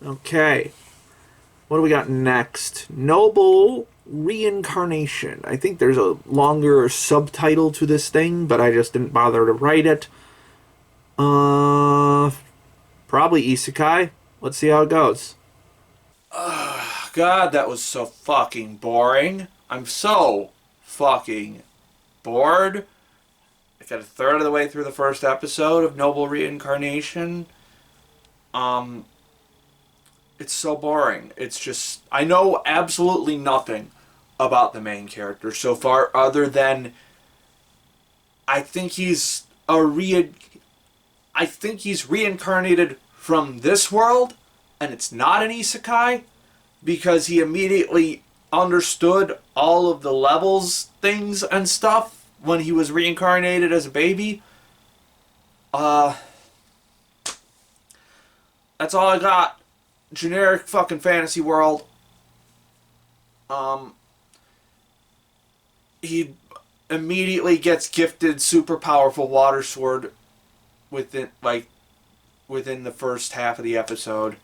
Okay. What do we got next? Noble Reincarnation. I think there's a longer subtitle to this thing, but I just didn't bother to write it. Uh, Probably Isekai. Let's see how it goes. God, that was so fucking boring. I'm so fucking bored. I got a third of the way through the first episode of Noble Reincarnation. Um, it's so boring. It's just I know absolutely nothing about the main character so far, other than I think he's a re I think he's reincarnated from this world, and it's not an isekai because he immediately understood all of the levels, things, and stuff when he was reincarnated as a baby. Uh, that's all I got. Generic fucking fantasy world. Um, he immediately gets gifted super powerful water sword within the first half of the episode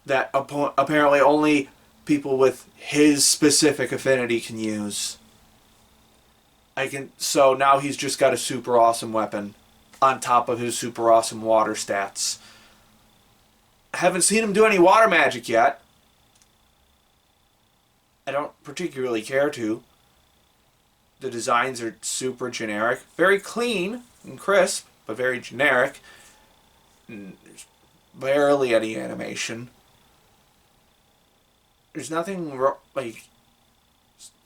that apparently only people with his specific affinity can use. So now he's just got a super awesome weapon on top of his super awesome water stats. Haven't seen him do any water magic yet. I don't particularly care to. The designs are super generic, very clean and crisp, but very generic. There's barely any animation. There's nothing like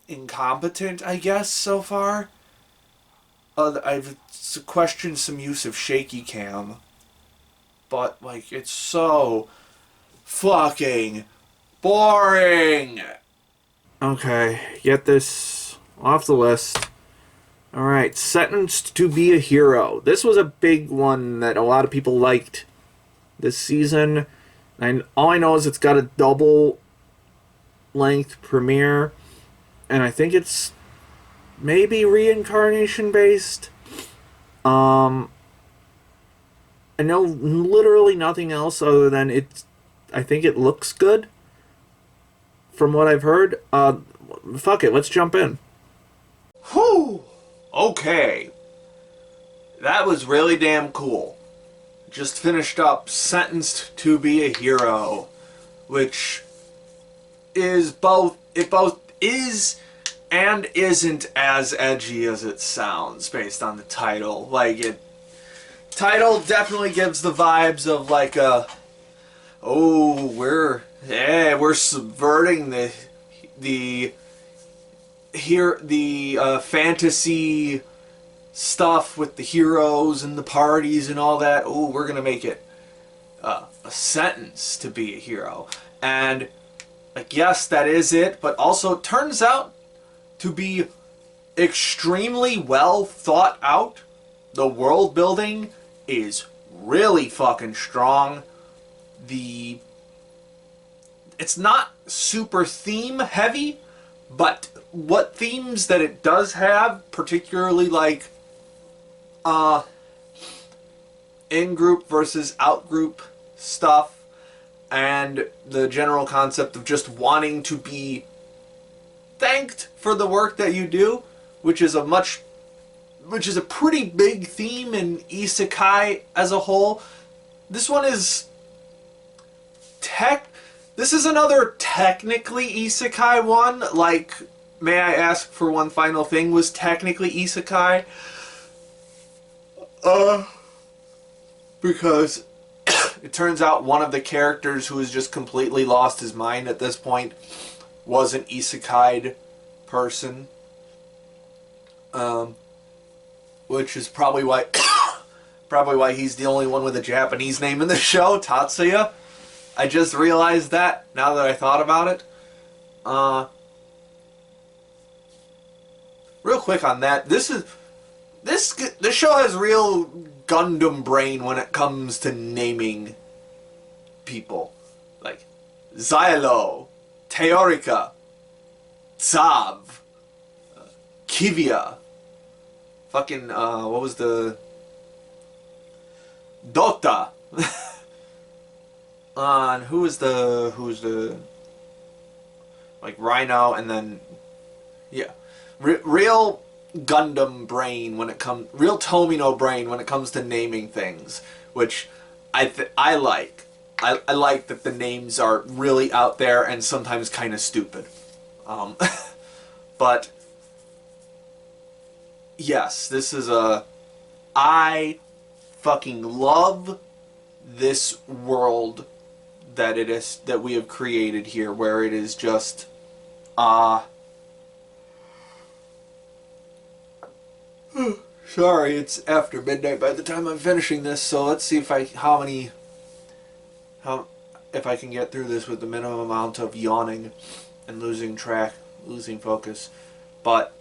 incompetent, I guess, so far. I've questioned some use of shaky cam, but like it's so fucking boring. Okay, get this off the list. Alright, Sentenced to be a Hero. This was a big one that a lot of people liked this season. And all I know is it's got a double length premiere, and I think it's maybe reincarnation based. Um, I know literally nothing else other than it's. I think it looks good from what I've heard. Fuck it, let's jump in. Whew. Okay. That was really damn cool. Just finished up Sentenced to be a Hero, which is both is and isn't as edgy as it sounds based on the title. Like it title definitely gives the vibes of like a we're subverting the fantasy stuff with the heroes and the parties and all that. Oh, we're gonna make it a sentence to be a hero. And like, yes, that is it, but also it turns out to be extremely well thought out. The world building is really fucking strong. It's not super theme heavy, but what themes that it does have, particularly like in-group versus out-group stuff, and the general concept of just wanting to be thanked for the work that you do, which is a pretty big theme in isekai as a whole. This one is this is another technically isekai one. Like, May I Ask for One Final Thing was technically isekai. Because it turns out one of the characters who has just completely lost his mind at this point was an isekai'd person. Which is probably why he's the only one with a Japanese name in the show, Tatsuya. I just realized that now that I thought about it. Real quick on that, this show has real Gundam brain when it comes to naming people. Like Xylo, Teorica, Zav, Kivia, fucking what was the Dota. on who's the like Rhino, and then yeah, real Gundam brain when it comes, real Tomino brain when it comes to naming things, which I like. I like that the names are really out there and sometimes kind of stupid. Um, but yes, this is a. I fucking love this world that it is that we have created here, where it is just sorry, it's after midnight by the time I'm finishing this, so let's see if if I can get through this with the minimum amount of yawning and losing focus. But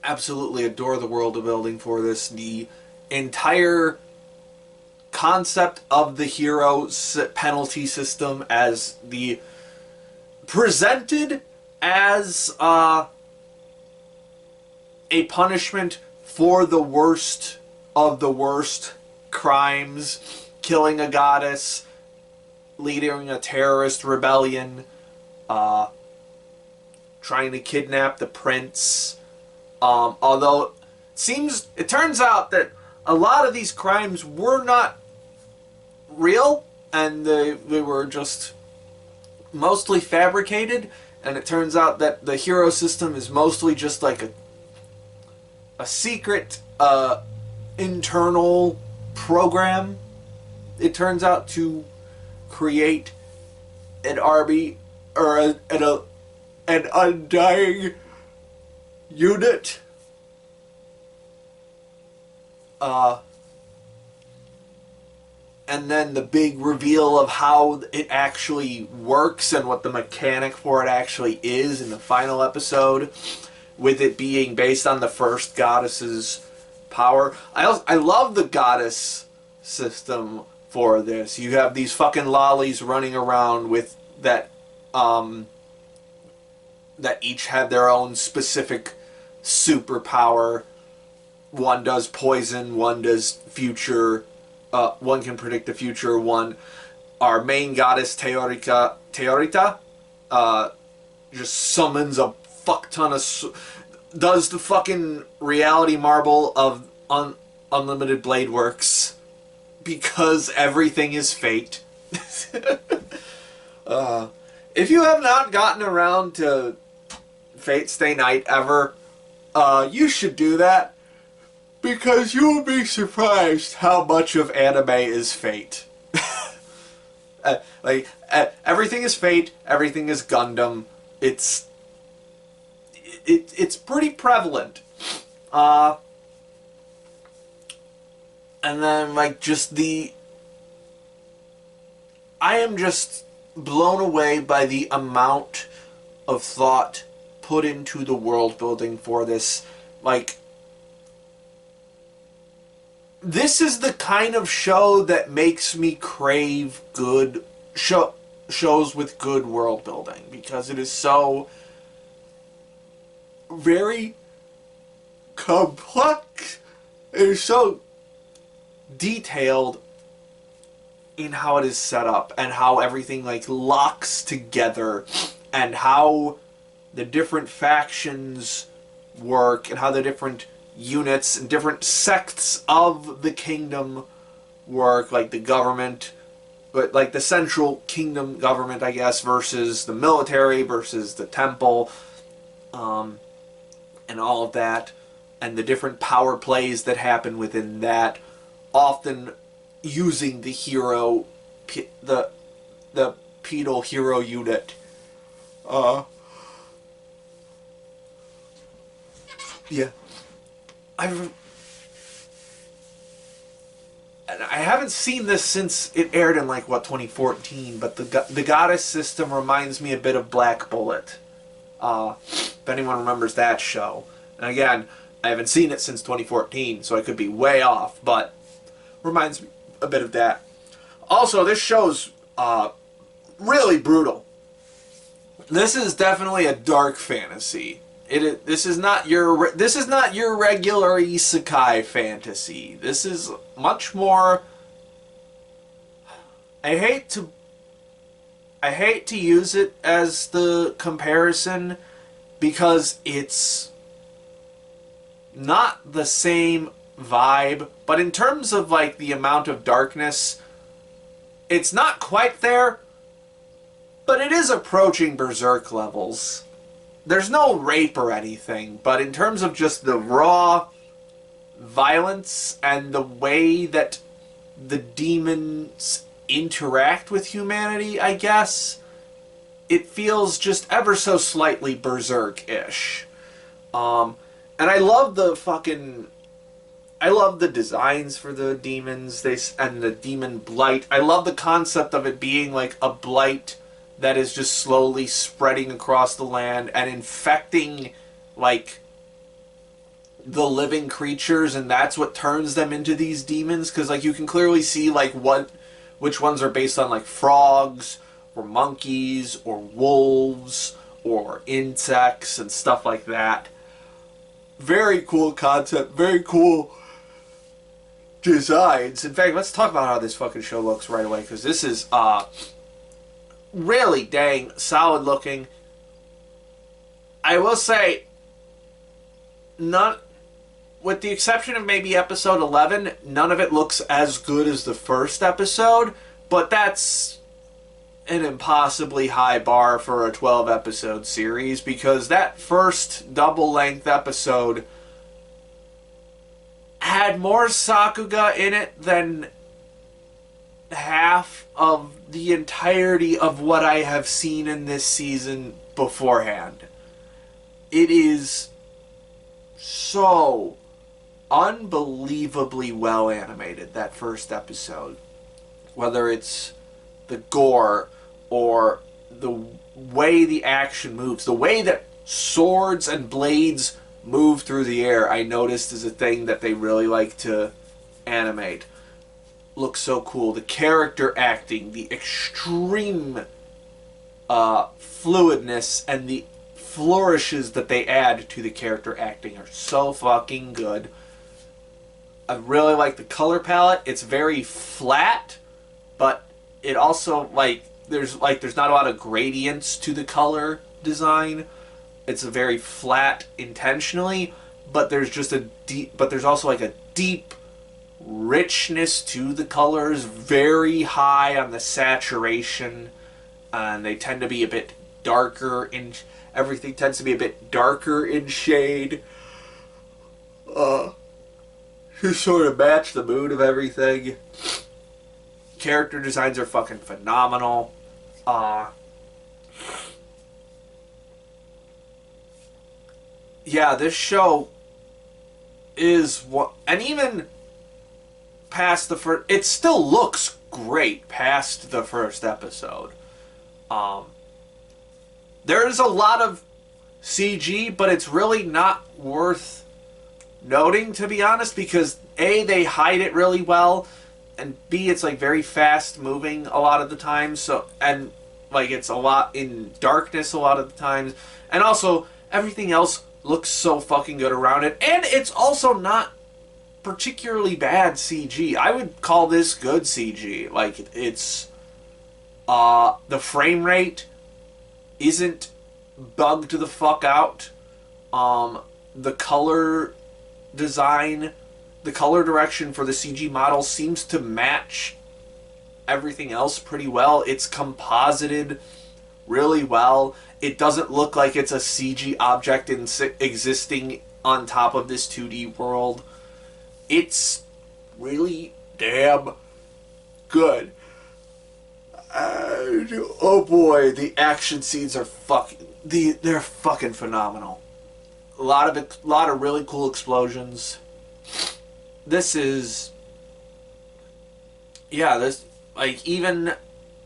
absolutely adore the world building for this. The entire concept of the hero penalty system as the presented as a punishment for the worst of the worst crimes, killing a goddess, leading a terrorist rebellion, trying to kidnap the prince. Although it turns out that a lot of these crimes were not real, and they were just mostly fabricated, and it turns out that the hero system is mostly just like a secret internal program. It turns out to create an army or an undying unit. And then the big reveal of how it actually works and what the mechanic for it actually is in the final episode, with it being based on the first goddess's power. I love the goddess system for this. You have these fucking lollies running around with that each have their own specific superpower. One does poison, one does future. One can predict the future. Our main goddess Teorita, just summons a fuck ton of, does the fucking reality marble of unlimited blade works, because everything is fate. If you have not gotten around to Fate Stay Night ever, you should do that. Because you will be surprised how much of anime is fate. Everything is fate, everything is Gundam. It's pretty prevalent. And then, I am just blown away by the amount of thought put into the world building for this. This is the kind of show that makes me crave good shows with good world building, because it is so very complex. It is so detailed in how it is set up and how everything locks together, and how the different factions work, and how the different units and different sects of the kingdom work, like the government, but the central kingdom government, I guess, versus the military, versus the temple, and all of that, and the different power plays that happen within that, often using the hero, the pedal hero unit. Yeah. I haven't seen this since it aired in 2014, but the goddess system reminds me a bit of Black Bullet. If anyone remembers that show. And again, I haven't seen it since 2014, so I could be way off, but reminds me a bit of that. Also, this show's really brutal. This is definitely a dark fantasy. This is not your regular isekai fantasy. This is much more I hate to use it as the comparison because it's not the same vibe, but in terms of like the amount of darkness, it's not quite there, but it is approaching Berserk levels. There's no rape or anything, but in terms of just the raw violence and the way that the demons interact with humanity, I guess, it feels just ever so slightly Berserk-ish. And I love the designs for the demons, and the demon blight. I love the concept of it being like a blight that is just slowly spreading across the land and infecting like the living creatures, and that's what turns them into these demons. Because like you can clearly see like which ones are based on like frogs or monkeys or wolves or insects and stuff like that. Very cool concept, very cool designs. In fact, let's talk about how this fucking show looks right away, because this is really dang solid looking. I will say, none, with the exception of maybe episode 11, none of it looks as good as the first episode, but that's an impossibly high bar for a 12 episode series, because that first double length episode had more Sakuga in it than half of the entirety of what I have seen in this season beforehand. It is so unbelievably well animated, that first episode. Whether it's the gore or the way the action moves, the way that swords and blades move through the air, I noticed is a thing that they really like to animate. Looks so cool. The character acting, the extreme fluidness, and the flourishes that they add to the character acting are so fucking good. I really like the color palette. It's very flat, but it also there's not a lot of gradients to the color design. It's a very flat intentionally, but there's also like a deep richness to the colors, very high on the saturation, and they tend to be a bit darker in everything tends to be a bit darker in shade. To sort of match the mood of everything. Character designs are fucking phenomenal. Yeah, this show is what, and even past the first, it still looks great past the first episode. There is a lot of CG, but it's really not worth noting, to be honest, because A, they hide it really well, and B, it's like very fast moving a lot of the time, so, and like it's a lot in darkness a lot of the times, and also everything else looks so fucking good around it, and it's also not particularly bad CG. I would call this good CG. Like, it's the frame rate isn't bugged the fuck out. The color design, the color direction for the CG model seems to match everything else pretty well. It's composited really well. It doesn't look like it's a CG object existing on top of this 2D world. It's really damn good. And, oh boy, the action scenes are they're fucking phenomenal. A lot of really cool explosions. This is, like, even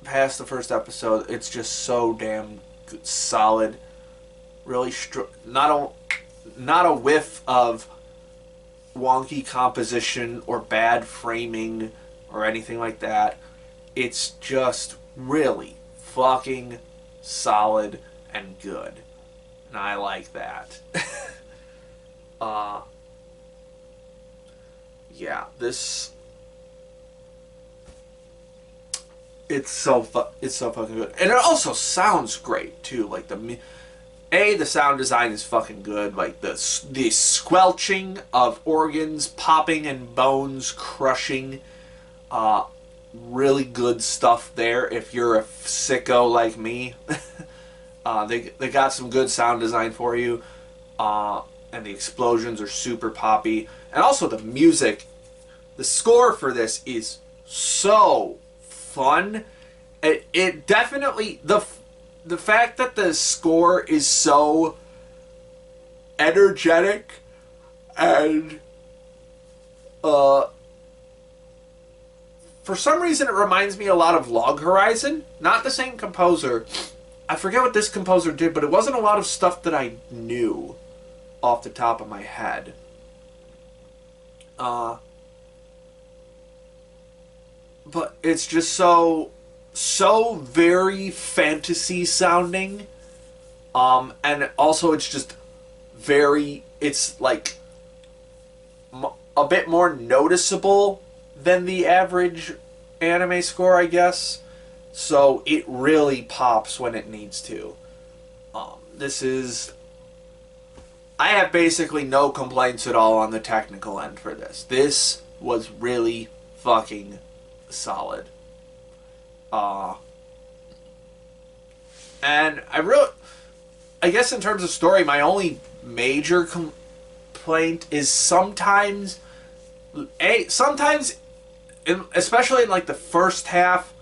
past the first episode, it's just so damn good, solid. Really not a whiff of wonky composition or bad framing or anything like that. It's just really fucking solid and good. And I like that. Yeah, this It's so fucking good, and it also sounds great too. Like the sound design is fucking good. Like the squelching of organs popping and bones crushing. Really good stuff there. If you're a sicko like me, they got some good sound design for you. And the explosions are super poppy, and also the music. The score for this is so fun. It definitely the fact that the score is so energetic and for some reason it reminds me a lot of Log Horizon. Not the same composer. I forget what this composer did, but it wasn't a lot of stuff that I knew off the top of my head. But it's just so very fantasy sounding. And also it's just it's like a bit more noticeable than the average anime score, I guess. So it really pops when it needs to. I have basically no complaints at all on the technical end for this. This was really fucking solid. And I guess in terms of story, my only major complaint is sometimes, especially in like the first half,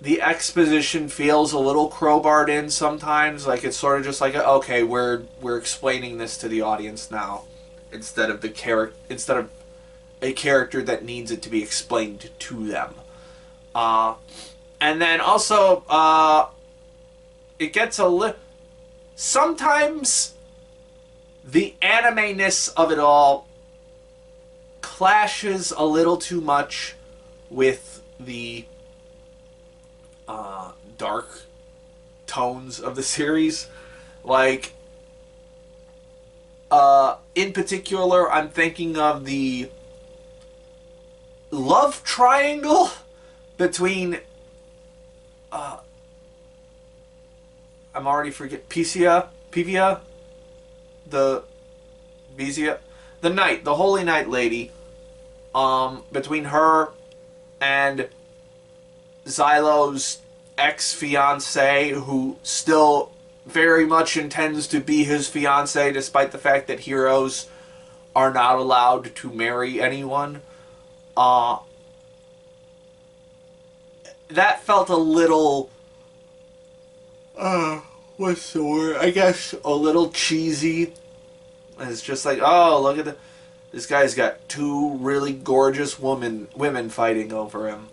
the exposition feels a little crowbarred in sometimes. Like it's sort of just like, okay, we're explaining this to the audience now, instead of a character that needs it to be explained to them. And then also, it gets sometimes the anime-ness of it all clashes a little too much with the dark tones of the series. Like, in particular, I'm thinking of the love triangle between I'm already forget Pivia, the Vizia, the knight, the Holy Knight lady, between her and Xylo's ex-fiancé, who still very much intends to be his fiancé despite the fact that heroes are not allowed to marry anyone. That felt a little what's the word? I guess a little cheesy. It's just like, oh, look at this guy's got two really gorgeous women fighting over him,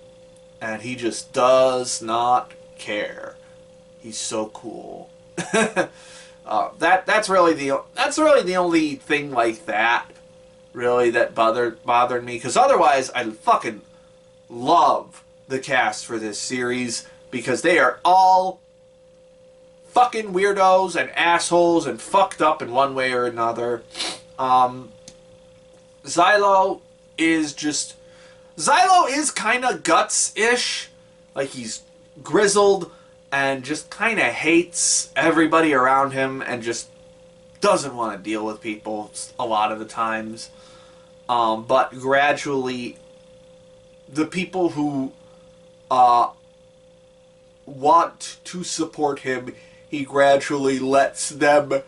and he just does not care. He's so cool. That's really the only thing like that really that bothered me, because otherwise I fucking love the cast for this series, because they are all fucking weirdos and assholes and fucked up in one way or another. Xylo is kind of Guts-ish. Like, he's grizzled and just kind of hates everybody around him and just doesn't want to deal with people a lot of the times. But gradually, the people who want to support him, he gradually lets them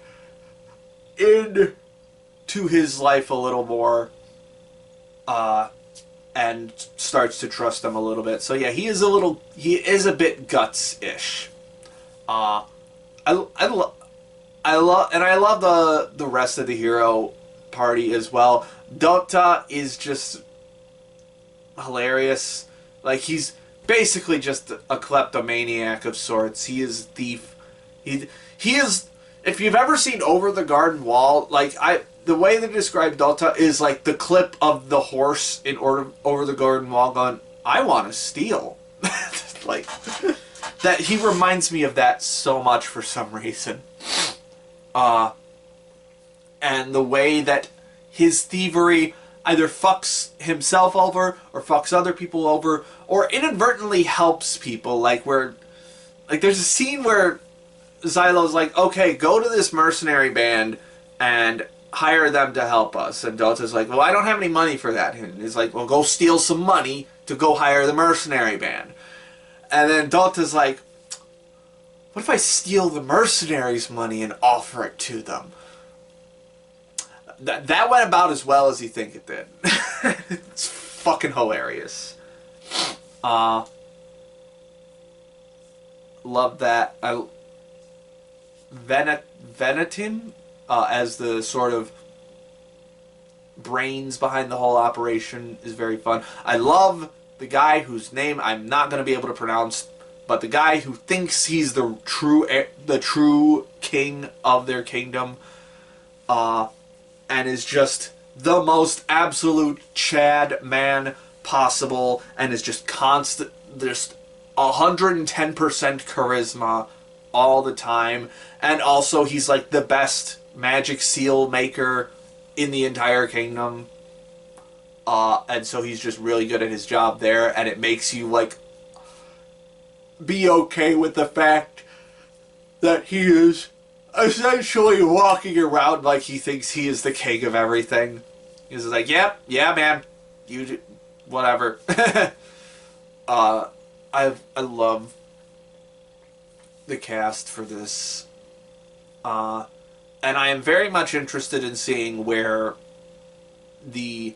into his life a little more, and starts to trust them a little bit. So yeah, he is a bit Guts-ish. I love the rest of the hero party as well. Dota is just hilarious. Like, he's basically just a kleptomaniac of sorts. He is thief. He is. If you've ever seen Over the Garden Wall, like, the way they describe Dota is like the clip of the horse in Over the Garden Wall going, I want to steal. Like, that, he reminds me of that so much for some reason. And the way that his thievery either fucks himself over or fucks other people over or inadvertently helps people. Like there's a scene where Xylo's like, okay, go to this mercenary band and hire them to help us. And Dota's like, well, I don't have any money for that. And he's like, well, go steal some money to go hire the mercenary band. And then Dota's like, what if I steal the mercenaries' money and offer it to them? That went about as well as you think it did. It's fucking hilarious. Love that. Venetin as the sort of brains behind the whole operation is very fun. I love the guy whose name I'm not going to be able to pronounce, but the guy who thinks he's the true king of their kingdom, and is just the most absolute Chad man possible, and is just constant, just 110% charisma all the time, and also he's like the best magic seal maker in the entire kingdom, and so he's just really good at his job there, and it makes you like be okay with the fact that he is essentially walking around like he thinks he is the king of everything. He's like, yep, yeah, man, you whatever. I love the cast for this, and I am very much interested in seeing where the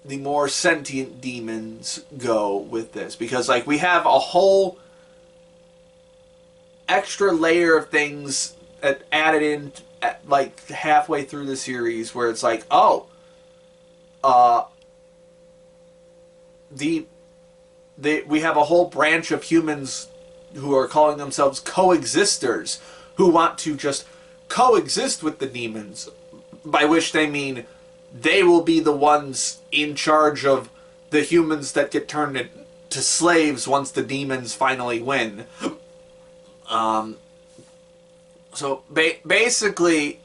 more sentient demons go with this, because like we have a whole extra layer of things added in at, like halfway through the series where it's like, oh, we have a whole branch of humans who are calling themselves coexisters, who want to just coexist with the demons, by which they mean they will be the ones in charge of the humans that get turned into slaves once the demons finally win. So basically,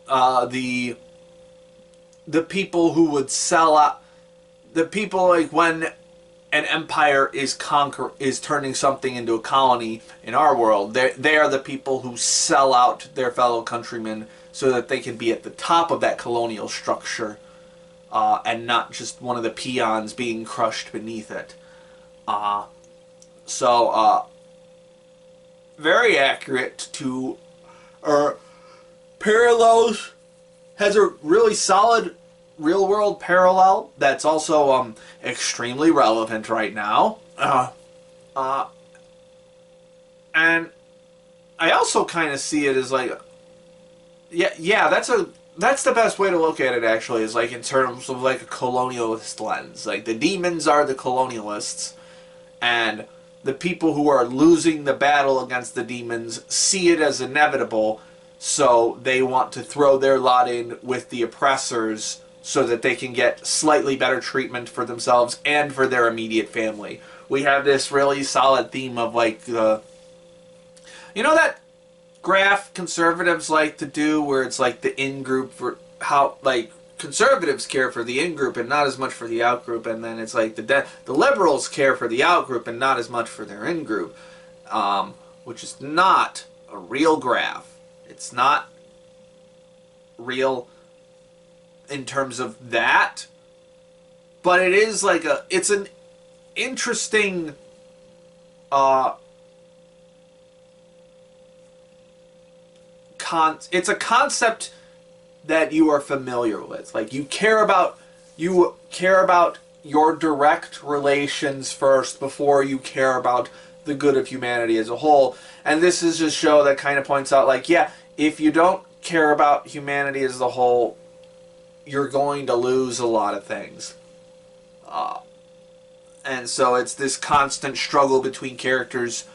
the people who would sell out, the people like when an empire is turning something into a colony in our world, they are the people who sell out their fellow countrymen so that they can be at the top of that colonial structure, and not just one of the peons being crushed beneath it. Very accurate to parallels, has a really solid real world parallel that's also extremely relevant right now. And I also kind of see it as like, yeah, that's the best way to look at it actually, is like in terms of like a colonialist lens. Like the demons are the colonialists, and the people who are losing the battle against the demons see it as inevitable, so they want to throw their lot in with the oppressors so that they can get slightly better treatment for themselves and for their immediate family. We have this really solid theme of like that graph conservatives like to do where it's like the in-group, for how like conservatives care for the in-group and not as much for the out-group, and then it's like the liberals care for the out-group and not as much for their in-group, which is not a real graph. It's not real in terms of that, but it is like it's an interesting it's a concept that you are familiar with. Like you care about your direct relations first before you care about the good of humanity as a whole. And this is a show that kind of points out like, yeah, if you don't care about humanity as a whole, you're going to lose a lot of things. And so it's this constant struggle between characters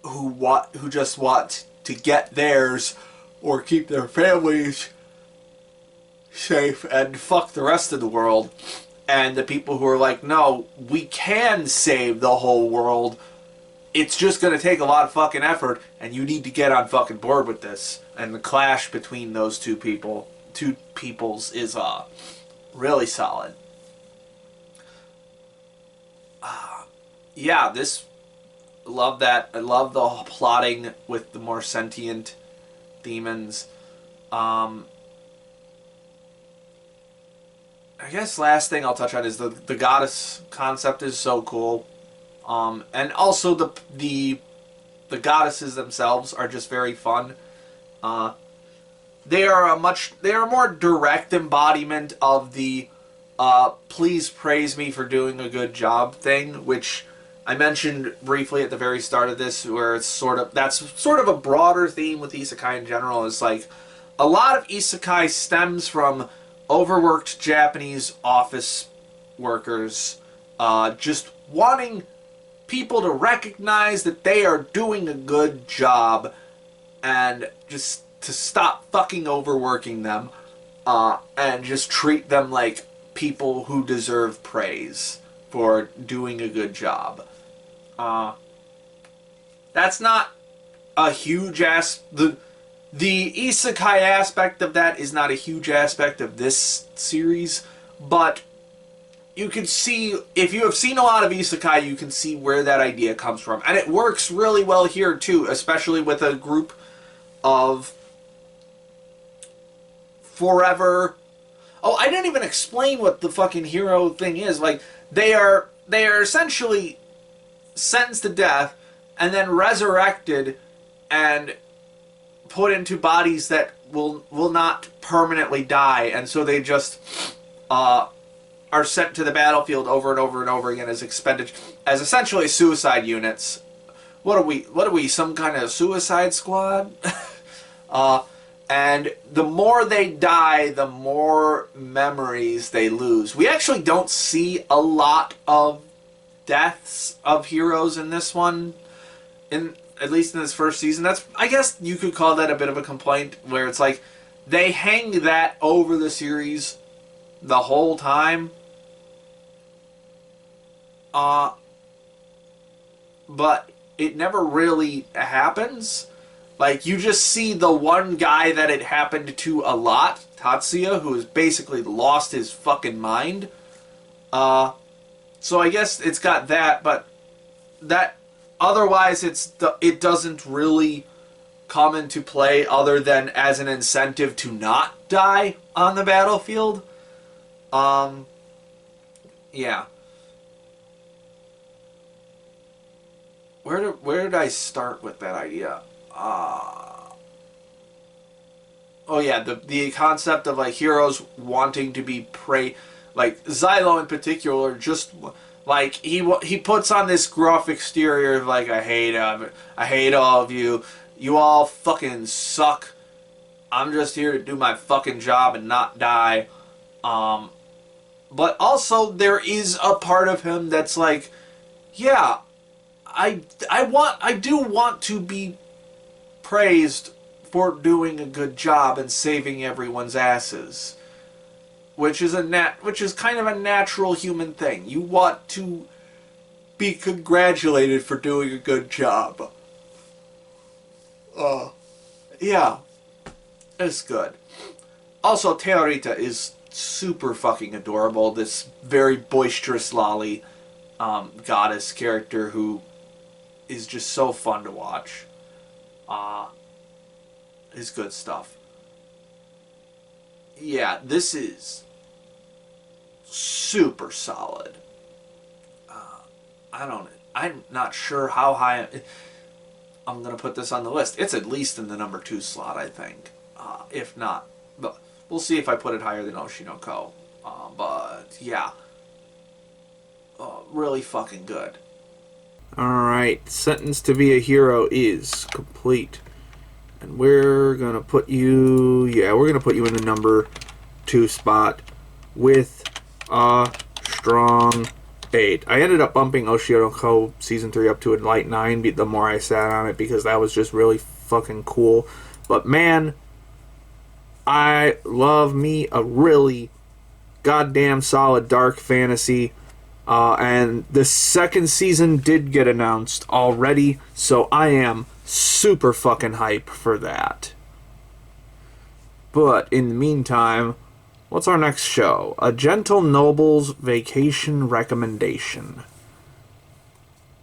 who just want to get theirs or keep their families safe and fuck the rest of the world, and the people who are like, no, we can save the whole world. It's just going to take a lot of fucking effort, and you need to get on fucking board with this. and the clash between those two peoples is really solid. Yeah, this love that. I love the plotting with the more sentient demons. I guess last thing I'll touch on is the goddess concept is so cool. And also the goddesses themselves are just very fun. They are a more direct embodiment of the please praise me for doing a good job thing, which I mentioned briefly at the very start of this, where that's sort of a broader theme with isekai in general. Is like a lot of isekai stems from overworked Japanese office workers just wanting people to recognize that they are doing a good job and just to stop fucking overworking them and just treat them like people who deserve praise for doing a good job. That's not a huge the isekai aspect of that is not a huge aspect of this series, but you can see, if you have seen a lot of isekai, you can see where that idea comes from. And it works really well here too, especially with a group of forever... Oh, I didn't even explain what the fucking hero thing is. Like, they are essentially sentenced to death and then resurrected and put into bodies that will not permanently die, and so they just are sent to the battlefield over and over and over again as essentially suicide units. What are we, some kind of suicide squad? And the more they die, the more memories they lose. We actually don't see a lot of deaths of heroes in this one, at least in this first season. I guess you could call that a bit of a complaint, where it's like they hang that over the series the whole time. But it never really happens. Like, you just see the one guy that it happened to a lot, Tatsuya, who has basically lost his fucking mind. So I guess it's got that, but that otherwise it doesn't really come into play other than as an incentive to not die on the battlefield. Yeah. Where did I start with that idea? Oh yeah, the concept of like heroes wanting to be like Xylo in particular, just like he puts on this gruff exterior of like, I hate all of you, you all fucking suck, I'm just here to do my fucking job and not die. But also there is a part of him that's like, yeah, I do want to be praised for doing a good job and saving everyone's asses, which is kind of a natural human thing. You want to be congratulated for doing a good job. Yeah, it's good. Also, Teorita is super fucking adorable. This very boisterous lolly goddess character who is just so fun to watch. Is good stuff. Yeah, this is super solid. I'm not sure how high I'm gonna put this on the list. It's at least in the number 2 slot, I think. If not, but we'll see if I put it higher than Oshi-no-ko. But yeah, really fucking good. Alright, Sentence to be a Hero is complete. And we're gonna put you in the number 2 spot with a strong 8. I ended up bumping Oshi-no-ko Season 3 up to a light 9 the more I sat on it, because that was just really fucking cool. But man, I love me a really goddamn solid dark fantasy. And the second season did get announced already, so I am super fucking hype for that. But in the meantime, what's our next show? A Gentle Noble's Vacation Recommendation.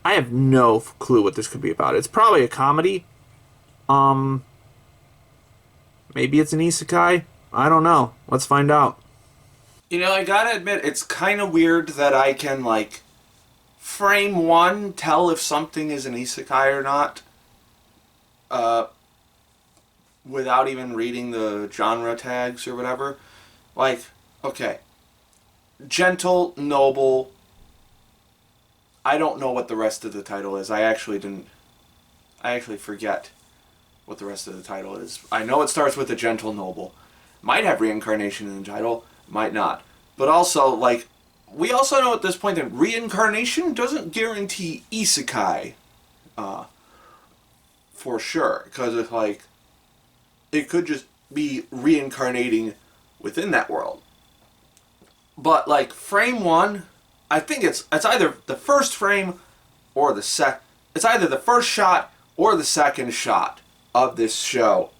I have no clue what this could be about. It's probably a comedy. Maybe it's an isekai? I don't know. Let's find out. You know, I gotta admit, it's kind of weird that I can, like, frame one, tell if something is an isekai or not, without even reading the genre tags or whatever. Like, okay, Gentle, Noble. I don't know what the rest of the title is. I actually forget what the rest of the title is. I know it starts with a Gentle Noble. Might have Reincarnation in the title, might not. But also, like, we also know at this point that Reincarnation doesn't guarantee isekai, for sure. Because it's like, it could just be reincarnating within that world. But, like, frame one, I think it's either the first frame or it's either the first shot or the second shot of this show.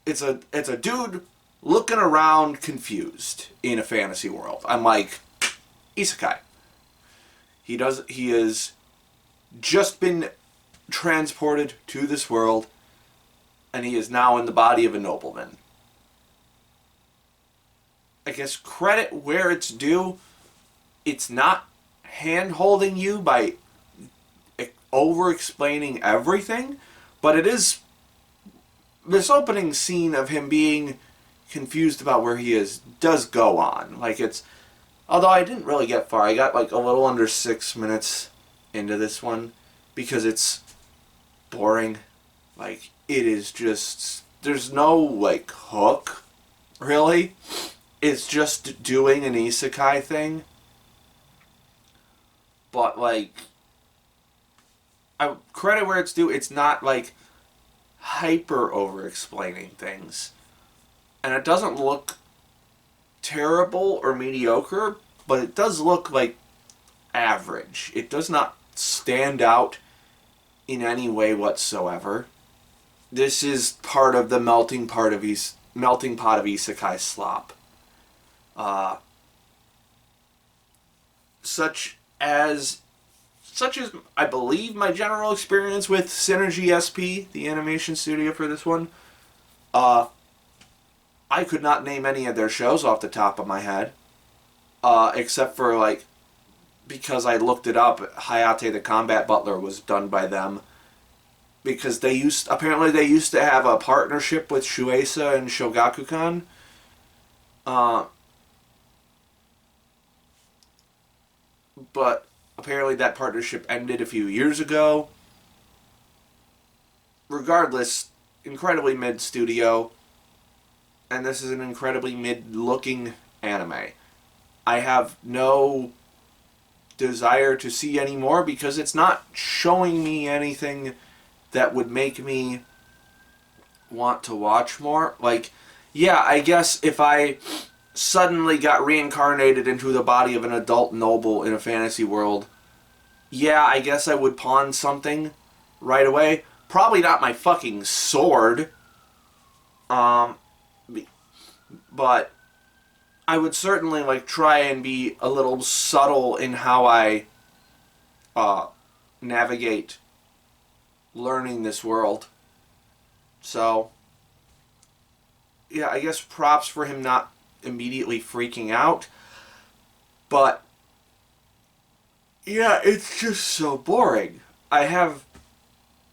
It's a dude looking around confused in a fantasy world. I'm like, isekai. He has just been transported to this world, and he is now in the body of a nobleman. I guess credit where it's due. It's not hand-holding you by over-explaining everything, but it is this opening scene of him being confused about where he is does go on. Like, it's, although I didn't really get far. I got like a little under 6 minutes into this one because it's boring. Like, it is just, there's no like hook really. It's just doing an isekai thing. But like, I credit where it's due, it's not like hyper over explaining things. And it doesn't look terrible or mediocre, but it does look like average. It does not stand out in any way whatsoever. This is part of the melting pot of isekai slop. Such as I believe my general experience with Synergy SP, the animation studio for this one. I could not name any of their shows off the top of my head, except for like, because I looked it up, Hayate the Combat Butler was done by them. Because apparently they used to have a partnership with Shueisha and Shogakukan. But apparently that partnership ended a few years ago. Regardless, incredibly mid studio. And this is an incredibly mid-looking anime. I have no desire to see any more because it's not showing me anything that would make me want to watch more. Like, yeah, I guess if I suddenly got reincarnated into the body of an adult noble in a fantasy world, yeah, I guess I would pawn something right away. Probably not my fucking sword. But I would certainly like try and be a little subtle in how I navigate learning this world. So yeah, I guess props for him not immediately freaking out. But yeah, it's just so boring. I have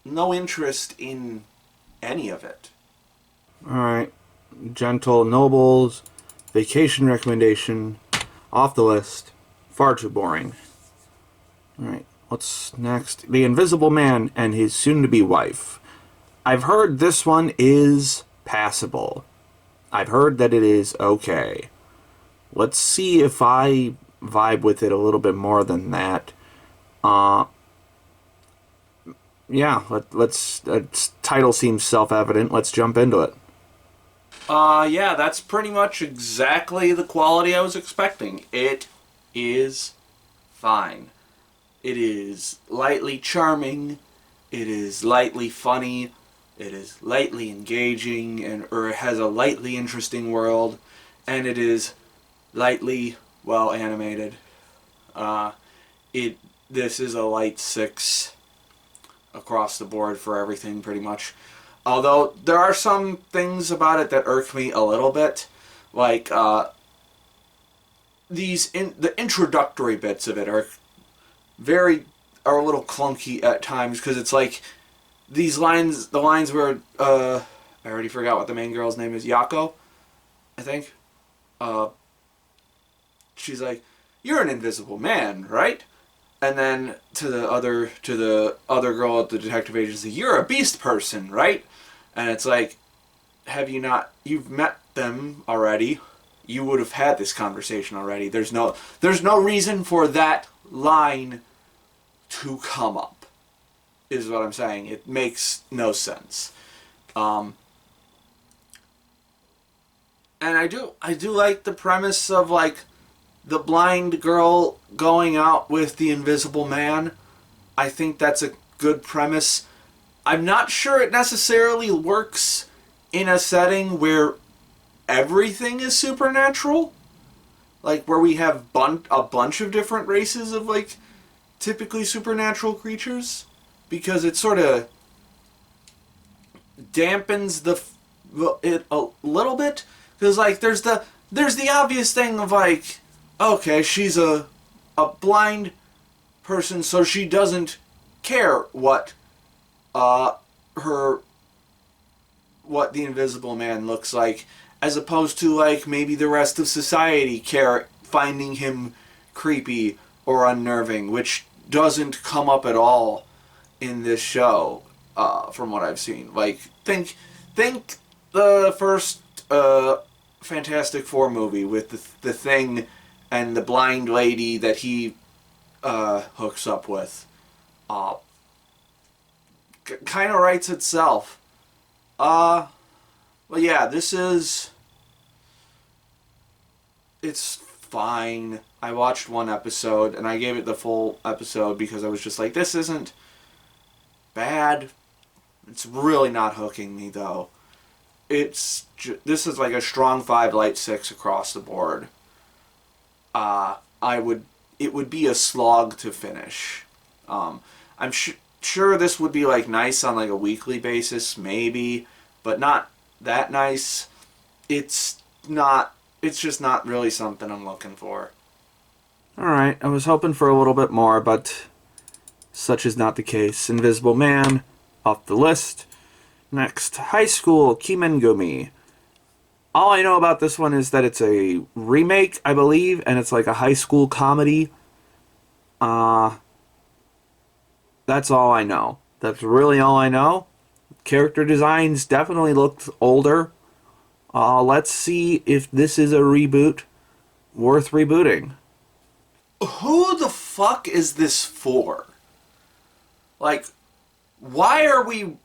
no interest in any of it. Alright. Gentle Nobles, Vacation Recommendation, off the list. Far too boring. Alright, what's next? The Invisible Man and his soon-to-be wife. I've heard this one is passable. I've heard that it is okay. Let's see if I vibe with it a little bit more than that. Yeah, let's. Title seems self-evident. Let's jump into it. Yeah, that's pretty much exactly the quality I was expecting. It is fine. It is lightly charming. It is lightly funny. It is lightly engaging, or it has a lightly interesting world, and it is lightly well animated. This is a light 6 across the board for everything, pretty much. Although there are some things about it that irk me a little bit, like the introductory bits of it are a little clunky at times, because it's like the lines where I already forgot what the main girl's name is, Yako, I think. She's like, "You're an invisible man, right?" And then to the other girl at the detective agency, "You're a beast person, right?" And it's like, you've met them already. You would have had this conversation already. There's no reason for that line to come up, is what I'm saying. It makes no sense. And I do like the premise of, like, the blind girl going out with the invisible man. I think that's a good premise. I'm not sure it necessarily works in a setting where everything is supernatural. Like, where we have a bunch of different races of, like, typically supernatural creatures. Because it sort of dampens it a little bit. Because, like, there's the obvious thing of, like, okay, she's a blind person, so she doesn't care what the invisible man looks like, as opposed to, like, maybe the rest of society finding him creepy or unnerving, which doesn't come up at all in this show, from what I've seen. Like, think the first Fantastic Four movie with the Thing and the blind lady that he hooks up with. Kind of writes itself. Well, yeah, it's fine. I watched one episode, and I gave it the full episode because I was just like, this isn't bad. It's really not hooking me, though. This is like a strong 5, light 6 across the board. It would be a slog to finish. I'm sure this would be, like, nice on, like, a weekly basis, maybe, but not that nice. It's just not really something I'm looking for. Alright, I was hoping for a little bit more, but such is not the case. Invisible Man, off the list. Next, High School Kimengumi. All I know about this one is that it's a remake, I believe, and it's like a high school comedy. That's all I know. That's really all I know. Character designs definitely looked older. Let's see if this is a reboot worth rebooting. Who the fuck is this for? Like, why are we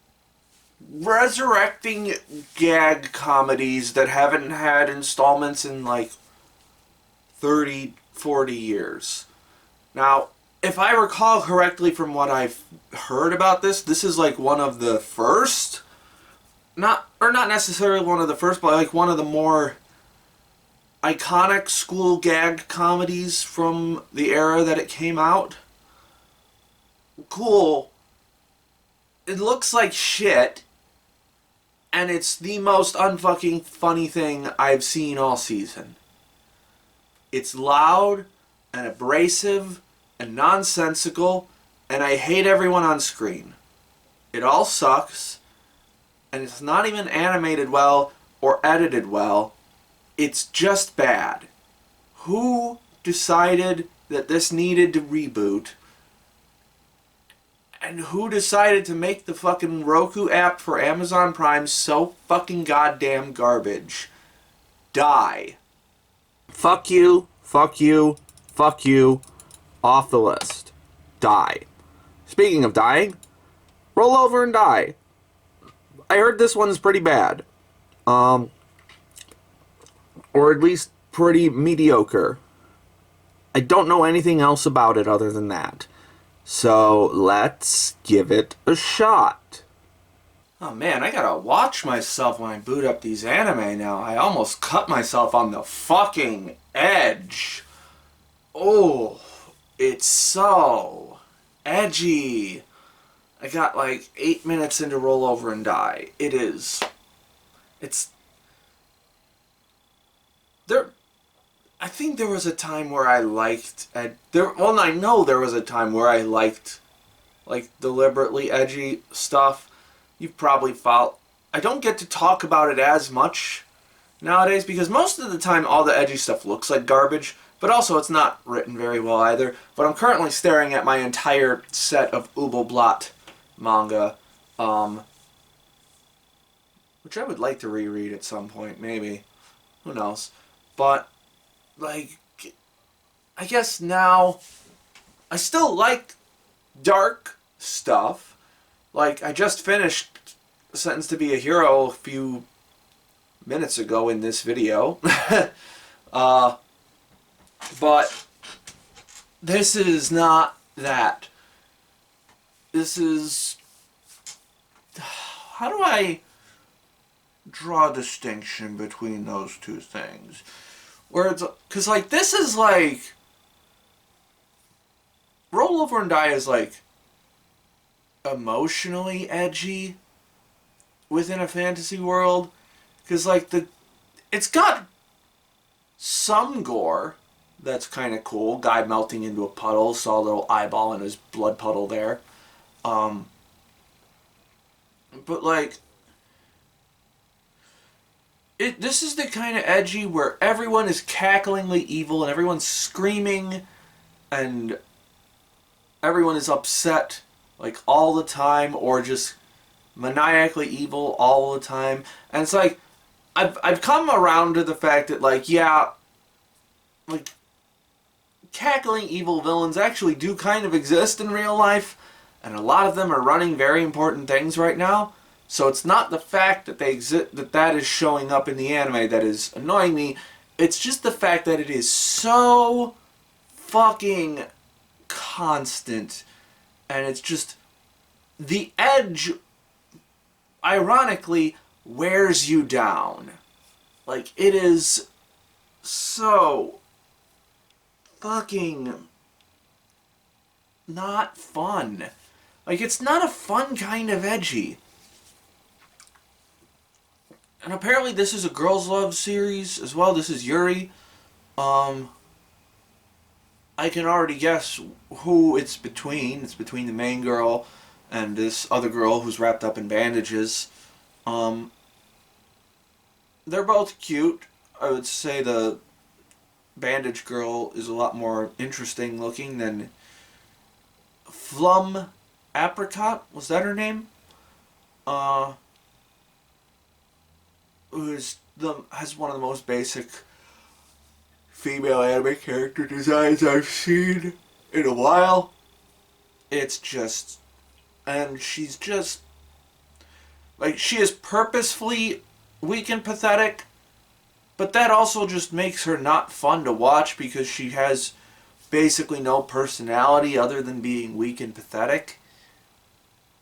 resurrecting gag comedies that haven't had installments in, like, 30, 40 years? Now, if I recall correctly from what I've heard about this is, like, one of the first, not necessarily one of the first, but, like, one of the more iconic school gag comedies from the era that it came out. Cool. It looks like shit, and it's the most unfucking funny thing I've seen all season. It's loud and abrasive and nonsensical, and I hate everyone on screen. It all sucks, and it's not even animated well or edited well. It's just bad. Who decided that this needed to reboot? And who decided to make the fucking Roku app for Amazon Prime so fucking goddamn garbage? Die. Fuck you, fuck you, fuck you. Off the list. Die. Speaking of dying, roll over and die. I heard this one's pretty bad. Or at least pretty mediocre. I don't know anything else about it other than that. So let's give it a shot. Oh man, I gotta watch myself when I boot up these anime now. I almost cut myself on the fucking edge. Oh, it's so edgy. I got like 8 minutes into Roll Over and Die. It's, there, I think there was a time where I liked, I know there was a time where I liked, like, deliberately edgy stuff. You've probably felt, I don't get to talk about it as much nowadays because most of the time all the edgy stuff looks like garbage, but also it's not written very well either. But I'm currently staring at my entire set of Ubelblatt manga, which I would like to reread at some point, maybe. Who knows? But, like, I guess now I still like dark stuff. Like, I just finished Sentenced to Be a Hero a few minutes ago in this video. But this is not that. This is... How do I draw a distinction between those two things? Where it's... Because, like, this is, like... Roll Over and Die is, like, emotionally edgy within a fantasy world. Because, like, it's got some gore that's kind of cool. Guy melting into a puddle, saw a little eyeball in his blood puddle there. But, like, this is the kind of edgy where everyone is cacklingly evil and everyone's screaming and everyone is upset, like, all the time, or just maniacally evil all the time. And it's like, I've come around to the fact that, like, yeah, like, cackling evil villains actually do kind of exist in real life, and a lot of them are running very important things right now. So it's not the fact that they exist, that is showing up in the anime that is annoying me. It's just the fact that it is so fucking constant, and it's just the edge ironically wears you down. Like, it is so fucking not fun. Like, it's not a fun kind of edgy. And apparently this is a girls' love series as well. This is Yuri. I can already guess who it's between. It's between the main girl and this other girl who's wrapped up in bandages. They're both cute. I would say the bandage girl is a lot more interesting looking than Flum Apricot. Was that her name? Who has one of the most basic female anime character designs I've seen in a while. It's just... And she's just... Like, she is purposefully weak and pathetic, but that also just makes her not fun to watch because she has basically no personality other than being weak and pathetic.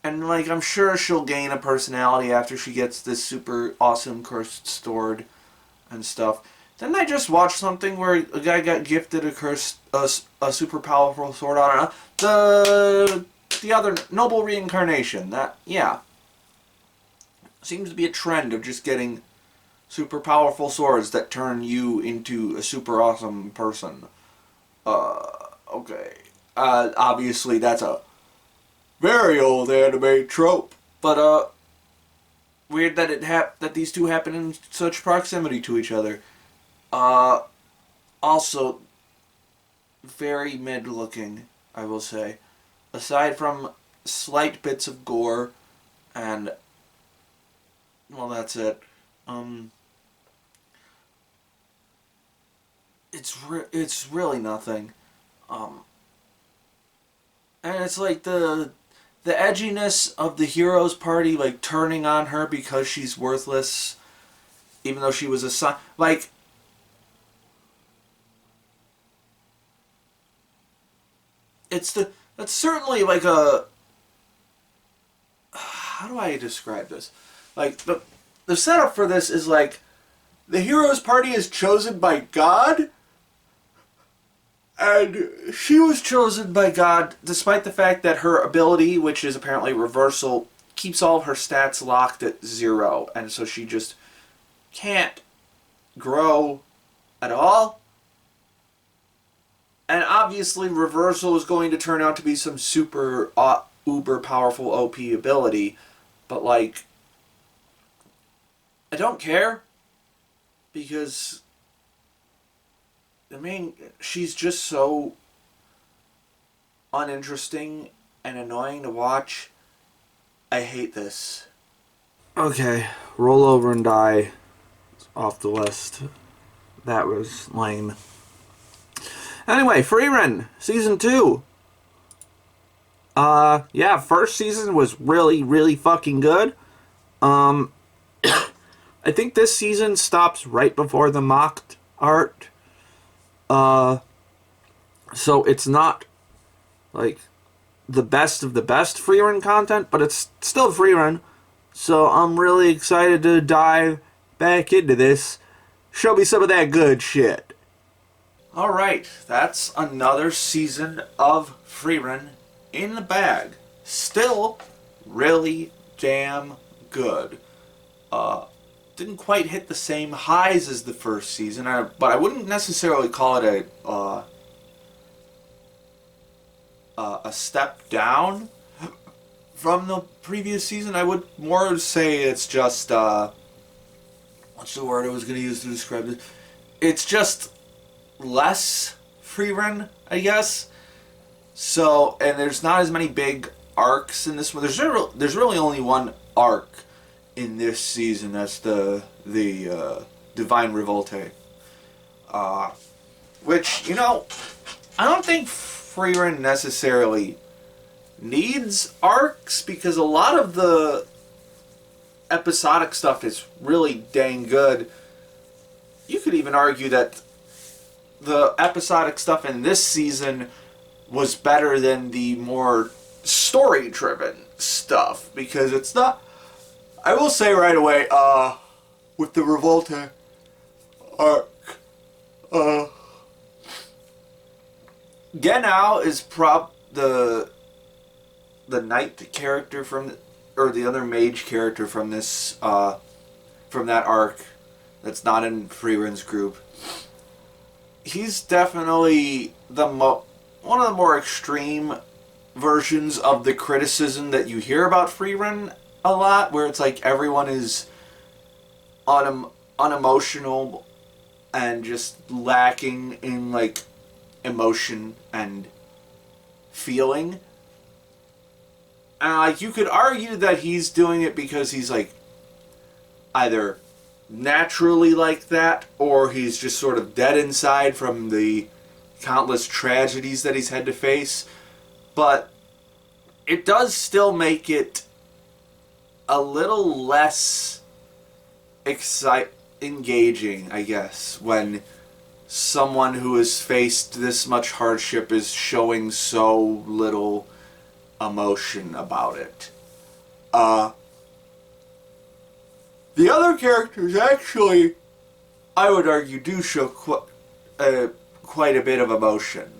And, like, I'm sure she'll gain a personality after she gets this super awesome cursed sword and stuff. Didn't I just watch something where a guy got gifted a super powerful sword? I don't know. The other Noble Reincarnation. That, yeah. Seems to be a trend of just getting super powerful swords that turn you into a super awesome person. Okay. Obviously that's a very old anime trope, but weird that that these two happen in such proximity to each other. Also very mid-looking, I will say. Aside from slight bits of gore and, well, that's it. It's really nothing. And it's like the edginess of the hero's party, like, turning on her because she's worthless, even though she was a son. Like, it's That's certainly like a... How do I describe this? Like, the setup for this is like, the hero's party is chosen by God, and she was chosen by God despite the fact that her ability, which is apparently reversal, keeps all of her stats locked at 0, and so she just can't grow at all. And obviously reversal is going to turn out to be some super uber powerful OP ability, but like, I don't care, because she's just so uninteresting and annoying to watch. I hate this. Okay, roll over and die. Off the list. That was lame. Anyway, Frieren, season 2. Yeah, first season was really, really fucking good. I think this season stops right before the mocked art. So it's not like the best of the best Frieren content, but it's still Frieren. So I'm really excited to dive back into this. Show me some of that good shit. Alright, that's another season of Frieren in the bag. Still really damn good. Didn't quite hit the same highs as the first season, but I wouldn't necessarily call it a step down from the previous season. I would more say it's just what's the word I was going to use to describe this? It's just less Frieren, I guess. So, and there's not as many big arcs in this one. There's really only one arc in this season. That's the Divine Revolte. Which, I don't think Frieren necessarily needs arcs, because a lot of the episodic stuff is really dang good. You could even argue that the episodic stuff in this season was better than the more story-driven stuff, because it's not... I will say right away, with the Revolte arc, Genau is the knight character or the other mage character from this, from that arc that's not in Frieren's group. He's definitely one of the more extreme versions of the criticism that you hear about Frieren a lot, where it's like everyone is unemotional and just lacking in like emotion and feeling. And like, you could argue that he's doing it because he's like either naturally like that, or he's just sort of dead inside from the countless tragedies that he's had to face. But it does still make it a little less engaging, I guess, when someone who has faced this much hardship is showing so little emotion about it. The other characters actually, I would argue, do show quite a bit of emotion.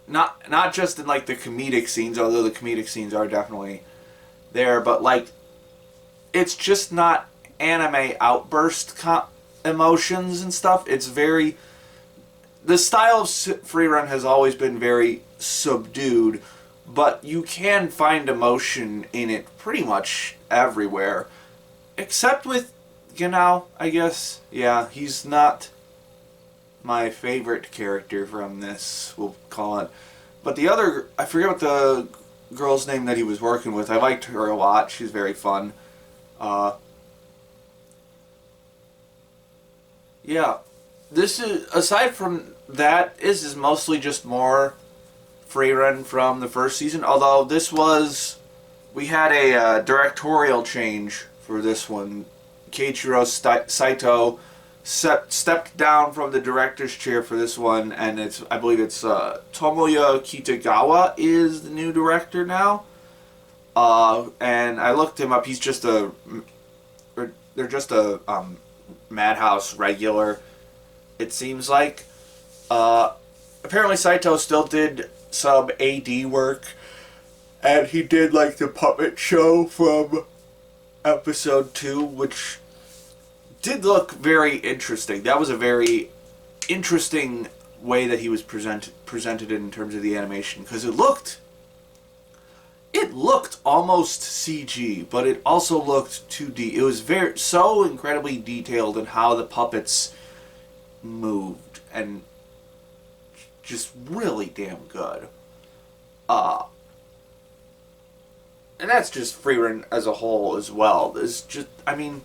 Not just in like the comedic scenes, although the comedic scenes are definitely there, but like, it's just not anime outburst emotions and stuff. It's very... The style of Frieren has always been very subdued, but you can find emotion in it pretty much everywhere. Except with Genau, I guess. Yeah, he's not my favorite character from this, we'll call it. But the other... I forget what the girl's name that he was working with. I liked her a lot. She's very fun. Yeah. This is... Aside from that, this is mostly just more Frieren from the first season. Although this was... We had a directorial change for this one. Keiichiro Saito stepped down from the director's chair for this one, and I believe it's Tomoya Kitagawa is the new director now. And I looked him up. He's just they're just a Madhouse regular, it seems like. Apparently Saito still did some AD work, and he did like the puppet show from episode 2, which did look very interesting. That was a very interesting way that he was presented in terms of the animation, because it looked almost CG, but it also looked 2D. It was so incredibly detailed in how the puppets moved, and just really damn good. And that's just Frieren as a whole as well. It's just, I mean,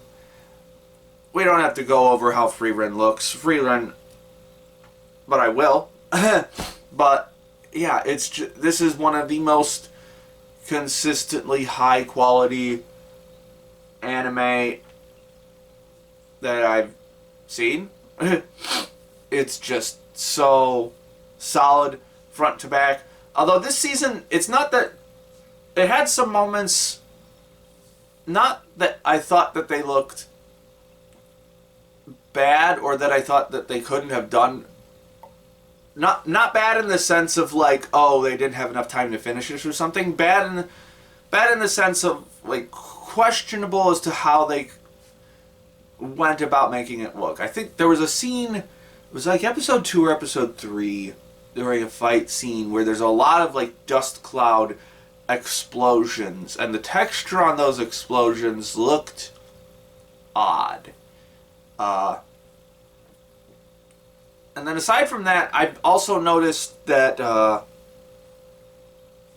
we don't have to go over how Frieren looks. But I will. But yeah, this is one of the most consistently high quality anime that I've seen. It's just so solid front to back. Although this season, it's not that it had some moments, not that I thought that they looked bad or that I thought that they couldn't have done. Not bad in the sense of like, oh, they didn't have enough time to finish it or something. Bad in the sense of like questionable as to how they went about making it look. I think there was a scene, it was like episode 2 or episode 3, during a fight scene where there's a lot of like dust cloud explosions, and the texture on those explosions looked odd. And then aside from that, I've also noticed that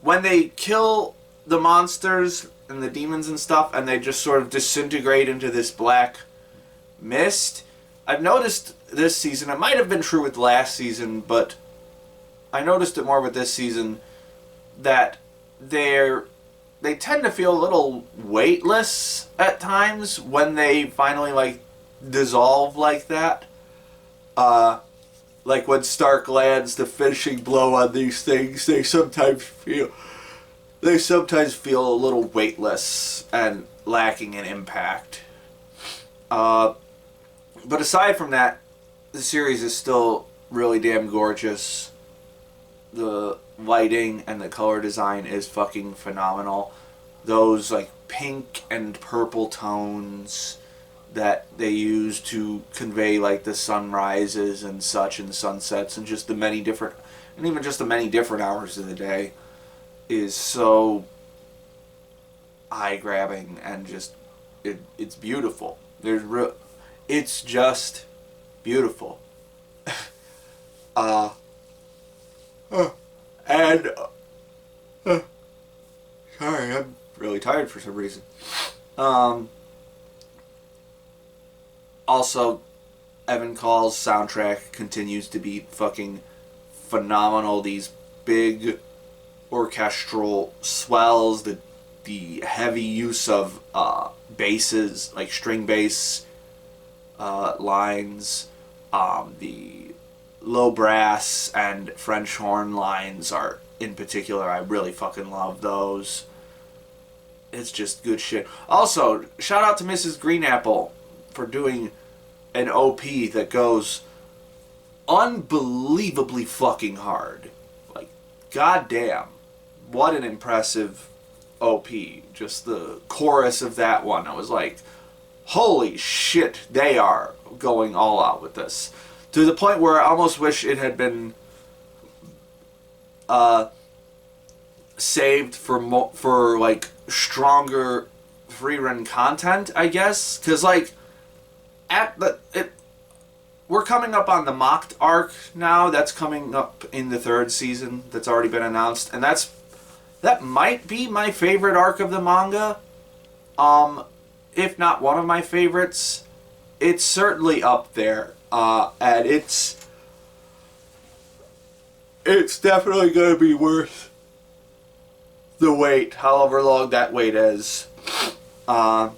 when they kill the monsters and the demons and stuff, and they just sort of disintegrate into this black mist, I've noticed this season, it might have been true with last season, but I noticed it more with this season, that they tend to feel a little weightless at times when they finally like dissolve like that. Like when Stark lands the finishing blow on these things, they sometimes feel a little weightless and lacking in impact. But aside from that, the series is still really damn gorgeous. The lighting and the color design is fucking phenomenal. Those like pink and purple tones that they use to convey like the sunrises and such and sunsets and just the many different hours of the day is so eye-grabbing, and just it's beautiful. It's just beautiful. Sorry, I'm really tired for some reason. Also, Evan Call's soundtrack continues to be fucking phenomenal. These big orchestral swells, the heavy use of basses, like string bass lines, the low brass and French horn lines are, in particular, I really fucking love those. It's just good shit. Also, shout out to Mrs. Greenapple for doing an OP that goes unbelievably fucking hard. Like, goddamn, what an impressive OP. Just the chorus of that one, I was like, holy shit, they are going all out with this. To the point where I almost wish it had been saved for like stronger Frieren content, I guess, because like we're coming up on the mocked arc now. That's coming up in the 3rd season. That's already been announced, and that might be my favorite arc of the manga. If not one of my favorites, it's certainly up there. And it's definitely going to be worth the wait, however long that wait is. But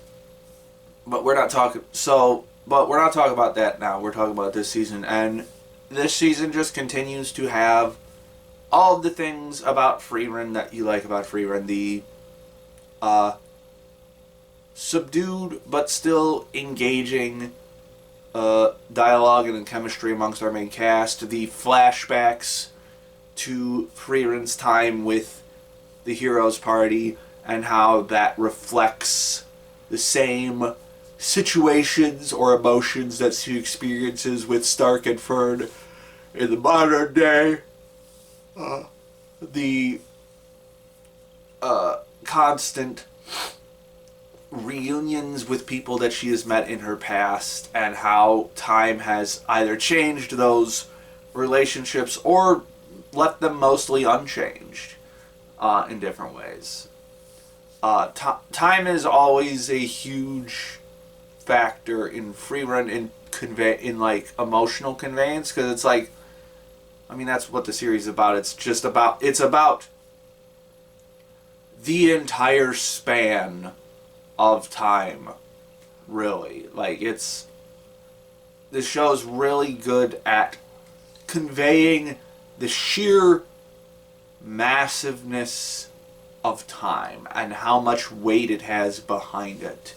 we're not talking. So, But we're not talking about that now. We're talking about this season. And this season just continues to have all of the things about Frieren that you like about Frieren. The subdued but still engaging dialogue and chemistry amongst our main cast. The flashbacks to Frieren's time with the Heroes Party and how that reflects the same situations or emotions that she experiences with Stark and Fern in the modern day. The constant reunions with people that she has met in her past, and how time has either changed those relationships or left them mostly unchanged in different ways. Time is always a huge factor in Frieren in like emotional conveyance, because it's like, I mean, that's what the series is about. It's about the entire span of time, really. Like, this show's really good at conveying the sheer massiveness of time and how much weight it has behind it,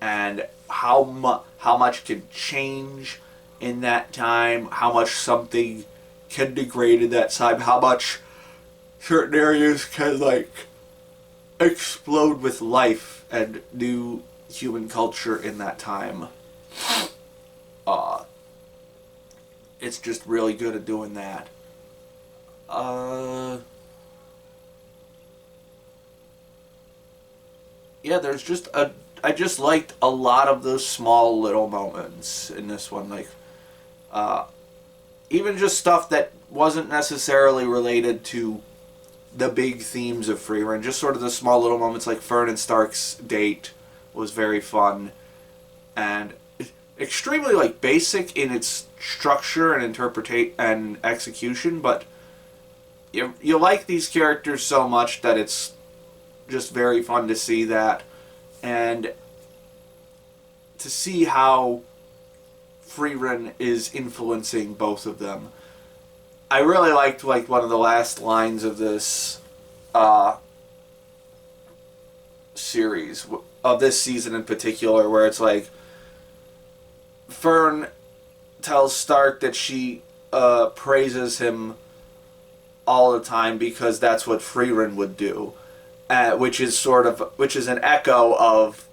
and how much can change in that time, how much something can degrade in that time, how much certain areas can like explode with life and new human culture in that time. It's just really good at doing that. Yeah, there's just I just liked a lot of those small little moments in this one, like even just stuff that wasn't necessarily related to the big themes of Frieren, just sort of the small little moments, like Fern and Stark's date was very fun and extremely like basic in its structure and interpretation and execution, but you like these characters so much that it's just very fun to see that, and to see how Frieren is influencing both of them. I really liked like one of the last lines of this series, of this season in particular, where it's like Fern tells Stark that she praises him all the time because that's what Frieren would do, which is an echo of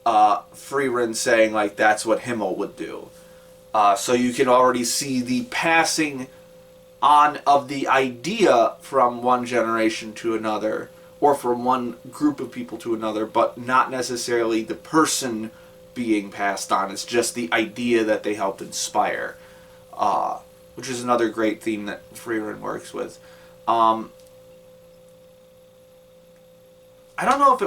Frieren saying like that's what Himmel would do. So you can already see the passing on of the idea from one generation to another, or from one group of people to another, but not necessarily the person being passed on. It's just the idea that they helped inspire, which is another great theme that Frieren works with. I don't know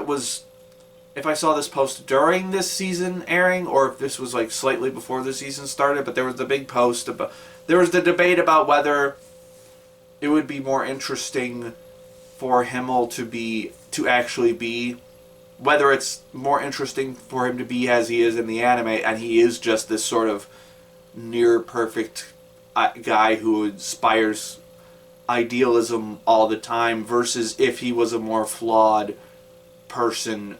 if I saw this post during this season airing, or if this was like slightly before the season started, but there was the big post about, there was the debate about whether it would be more interesting for Himmel to actually be, whether it's more interesting for him to be as he is in the anime, and he is just this sort of near perfect guy who inspires idealism all the time, versus if he was a more flawed person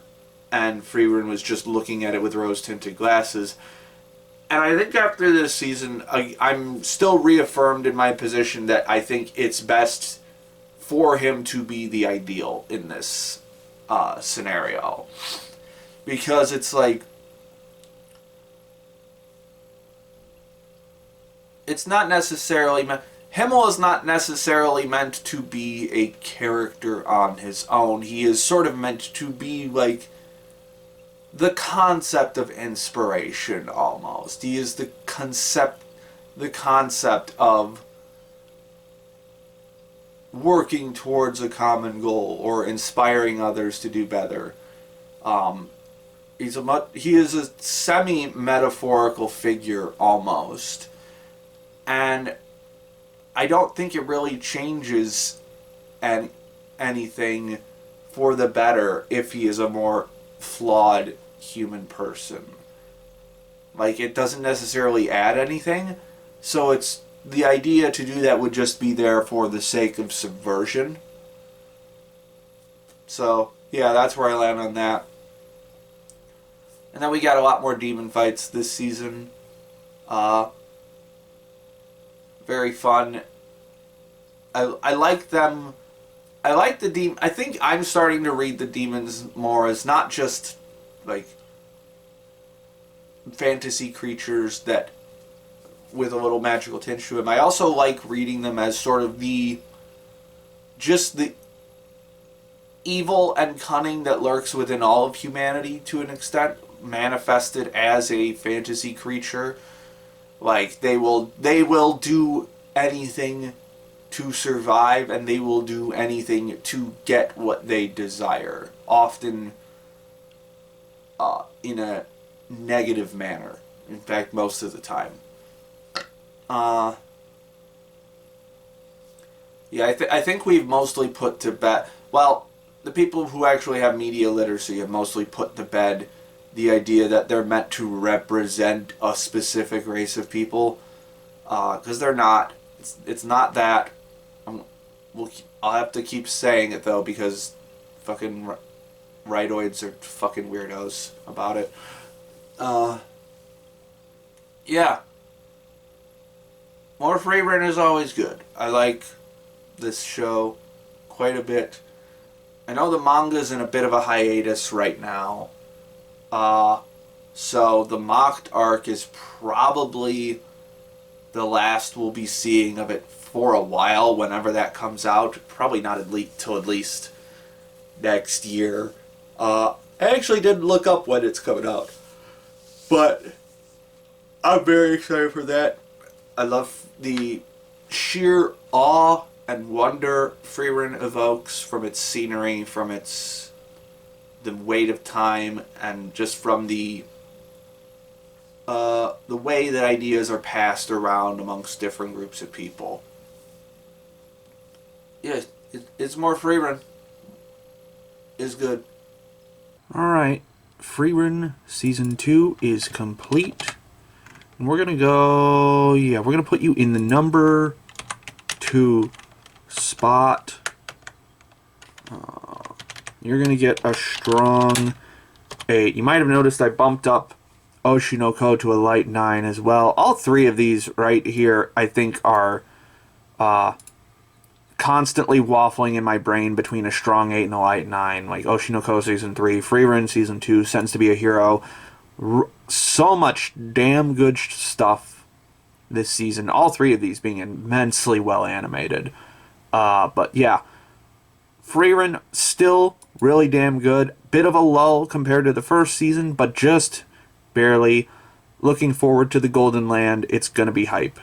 and Frieren was just looking at it with rose-tinted glasses. And I think after this season, I'm still reaffirmed in my position that I think it's best for him to be the ideal in this scenario. Because it's like, it's not necessarily Himmel is not necessarily meant to be a character on his own. He is sort of meant to be like the concept of inspiration, almost. He is the concept of working towards a common goal or inspiring others to do better. He is a semi-metaphorical figure, almost. And I don't think it really changes anything for the better if he is a more flawed human person. Like, it doesn't necessarily add anything. So it's the idea to do that would just be there for the sake of subversion. So, yeah, that's where I land on that. And then we got a lot more demon fights this season. Very fun. I like them. I like the demon. I think I'm starting to read the demons more as not just like fantasy creatures that with a little magical tinge to them. I also like reading them as sort of the evil and cunning that lurks within all of humanity to an extent, manifested as a fantasy creature. Like they will do anything to survive, and they will do anything to get what they desire, often in a negative manner. In fact, most of the time. Yeah, I think we've mostly put to bed. Well, the people who actually have media literacy have mostly put to bed the idea that they're meant to represent a specific race of people, because they're not. It's not that. I'll have to keep saying it though, because fucking rightoids are fucking weirdos about it. Yeah. More Frieren is always good. I like this show quite a bit. I know the manga's in a bit of a hiatus right now. So the mocked arc is probably the last we'll be seeing of it for a while, whenever that comes out. Probably not till at least next year. I actually didn't look up when it's coming out, but I'm very excited for that. I love the sheer awe and wonder Frieren evokes from its scenery, from the weight of time, and just from the way that ideas are passed around amongst different groups of people. Yeah, it's more Frieren. It's good. Alright, Frieren Season 2 is complete. And we're gonna go... Yeah, we're gonna put you in the number 2 spot. You're gonna get a strong 8. You might have noticed I bumped up Oshinoko to a light 9 as well. All three of these right here, I think, are constantly waffling in my brain between a strong 8 and a light 9. Like Oshinoko Season 3, Frieren Season 2, Sentenced to be a Hero. So much damn good stuff this season. All three of these being immensely well animated. But yeah, Frieren still really damn good. Bit of a lull compared to the first season, but just barely. Looking forward to the Golden Land. It's gonna be hype.